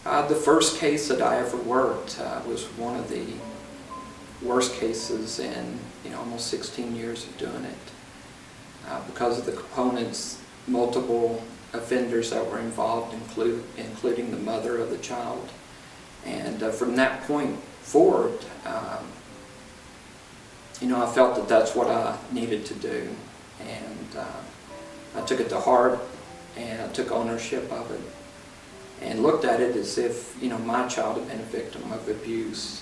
The first case that I ever worked was one of the worst cases in almost 16 years of doing it. Because of the components, multiple offenders that were involved, including the mother of the child. And from that point forward, I felt that that's what I needed to do. And I took it to heart, and I took ownership of it, and looked at it as if, my child had been a victim of abuse.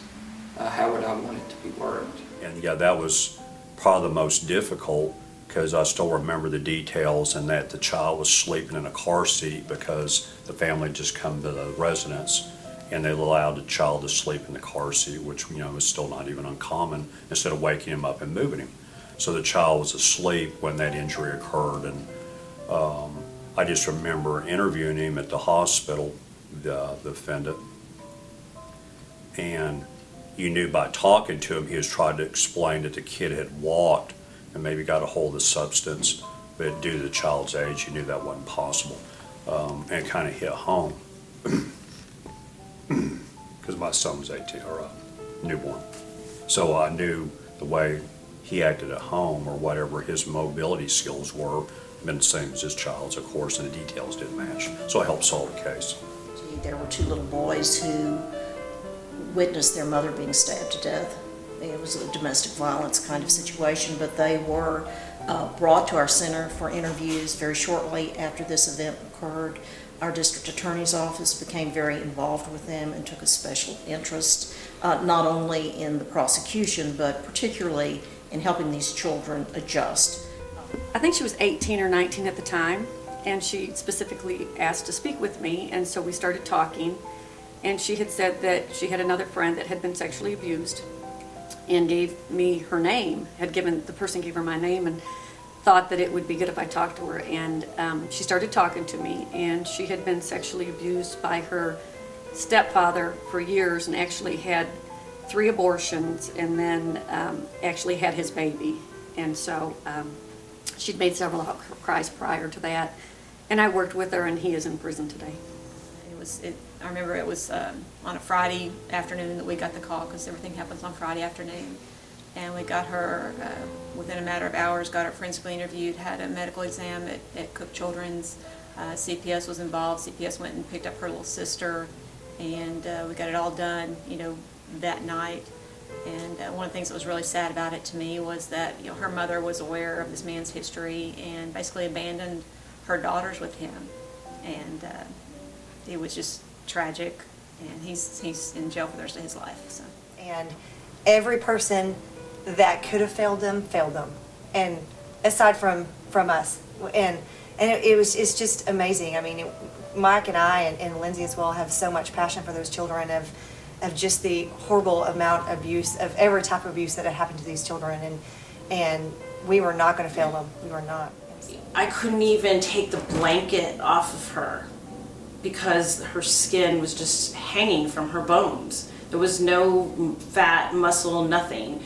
How would I want it to be worked? And yeah, that was probably the most difficult, because I still remember the details, and that the child was sleeping in a car seat because the family had just come to the residence and they allowed the child to sleep in the car seat, which was still not even uncommon, instead of waking him up and moving him. So the child was asleep when that injury occurred, and I just remember interviewing him at the hospital, the defendant, and you knew by talking to him he was trying to explain that the kid had walked and maybe got a hold of substance, but due to the child's age, you knew that wasn't possible, and it kind of hit home. Because my son was 18, or newborn. So I knew the way he acted at home, or whatever his mobility skills were, been the same as his child's, of course, and the details didn't match. So I helped solve the case. There were two little boys who witnessed their mother being stabbed to death. It was a domestic violence kind of situation, but they were brought to our center for interviews very shortly after this event occurred. Our district attorney's office became very involved with them and took a special interest, not only in the prosecution, but particularly in helping these children adjust. I think she was 18 or 19 at the time, and she specifically asked to speak with me, and so we started talking, and she had said that she had another friend that had been sexually abused and gave me her name, the person gave her my name, and thought that it would be good if I talked to her. And she started talking to me, and she had been sexually abused by her stepfather for years, and actually had 3 abortions, and then actually had his baby. And so she'd made several outcries prior to that, and I worked with her, and he is in prison today. I remember it was on a Friday afternoon that we got the call, because everything happens on Friday afternoon. And we got her, within a matter of hours, got her forensically interviewed, had a medical exam at Cook Children's. CPS was involved. CPS went and picked up her little sister, and we got it all done, that night. And one of the things that was really sad about it to me was that, her mother was aware of this man's history and basically abandoned her daughters with him. And it was just tragic, and he's in jail for the rest of his life. So. And every person that could have failed them, and aside from us, and it's just amazing. I mean, Mike and I and Lindsay as well have so much passion for those children, of just the horrible amount of abuse, of every type of abuse that had happened to these children, and we were not going to fail them. We were not. I couldn't even take the blanket off of her because her skin was just hanging from her bones. There was no fat, muscle, nothing.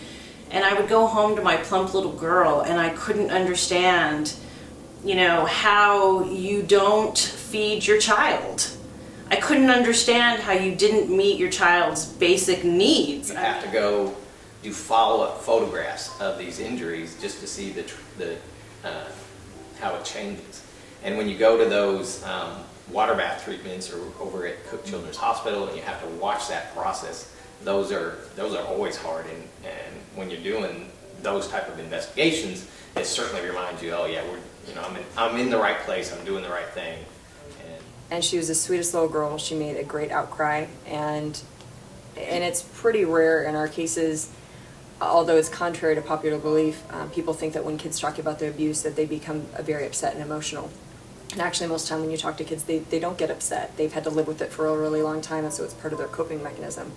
And I would go home to my plump little girl, and I couldn't understand, how you don't feed your child. I couldn't understand how you didn't meet your child's basic needs. You have to go do follow-up photographs of these injuries just to see how it changes. And when you go to those water bath treatments or over at Cook Children's Hospital, and you have to watch that process, those are always hard. And when you're doing those type of investigations, it certainly reminds you, oh yeah, I'm in the right place, I'm doing the right thing. And she was the sweetest little girl. She made a great outcry, and it's pretty rare in our cases, although it's contrary to popular belief. People think that when kids talk about their abuse that they become very upset and emotional. And actually, most of the time when you talk to kids, they don't get upset. They've had to live with it for a really long time, and so it's part of their coping mechanism.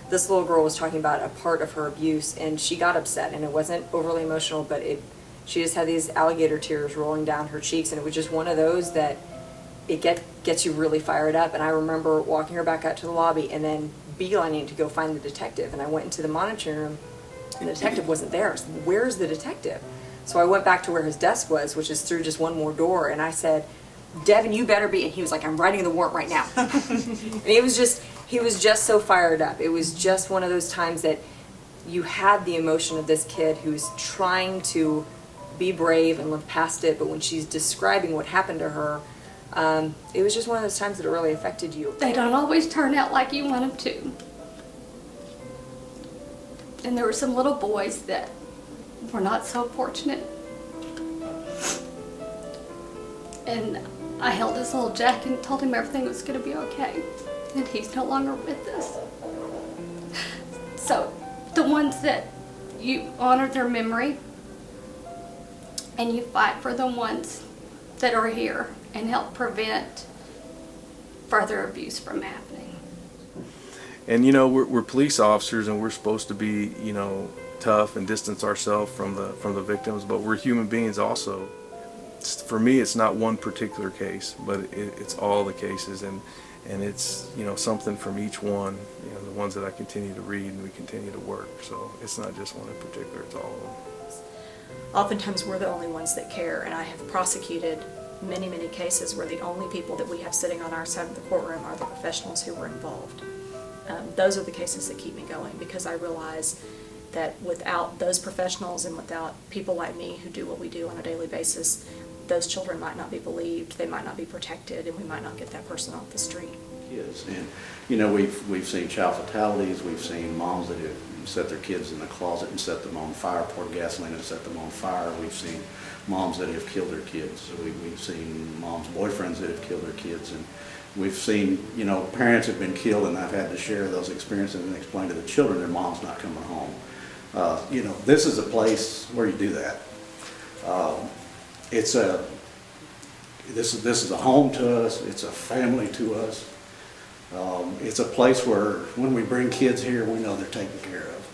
This little girl was talking about a part of her abuse, and she got upset, and it wasn't overly emotional, but she just had these alligator tears rolling down her cheeks, and it was just one of those that it gets you really fired up. And I remember walking her back out to the lobby and then beelining to go find the detective, and I went into the monitoring room, and the detective wasn't there. I said, "Where's the detective?" So I went back to where his desk was, which is through just one more door, and I said, Devin, you better be, and he was like, I'm writing the warrant right now. And he was just so fired up. It was just one of those times that you had the emotion of this kid who's trying to be brave and look past it, but when she's describing what happened to her, it was just one of those times that it really affected you. They don't always turn out like you want them to. And there were some little boys that were not so fortunate. And I held his little Jack and told him everything was going to be okay. And he's no longer with us. So the ones that you honor their memory and you fight for the ones that are here and help prevent further abuse from happening. And you know, we're police officers and we're supposed to be, you know, tough and distance ourselves from the victims, but we're human beings also. For me, it's not one particular case, but it's all the cases, and it's, you know, something from each one, you know, the ones that I continue to read and we continue to work. So it's not just one in particular, it's all of them. Oftentimes we're the only ones that care, and I have prosecuted many, many cases where the only people that we have sitting on our side of the courtroom are the professionals who were involved. Those are the cases that keep me going, because I realize that without those professionals and without people like me who do what we do on a daily basis, those children might not be believed, they might not be protected, and we might not get that person off the street. Kids. And you know, we've seen child fatalities, we've seen moms that have set their kids in the closet and set them on fire, poured gasoline and set them on fire. We've seen moms that have killed their kids. So we've seen moms' boyfriends that have killed their kids, and we've seen, you know, parents have been killed, and I've had to share those experiences and explain to the children their mom's not coming home. You know, this is a place where you do that. This is a home to us. It's a family to us. It's a place where when we bring kids here, we know they're taken care of.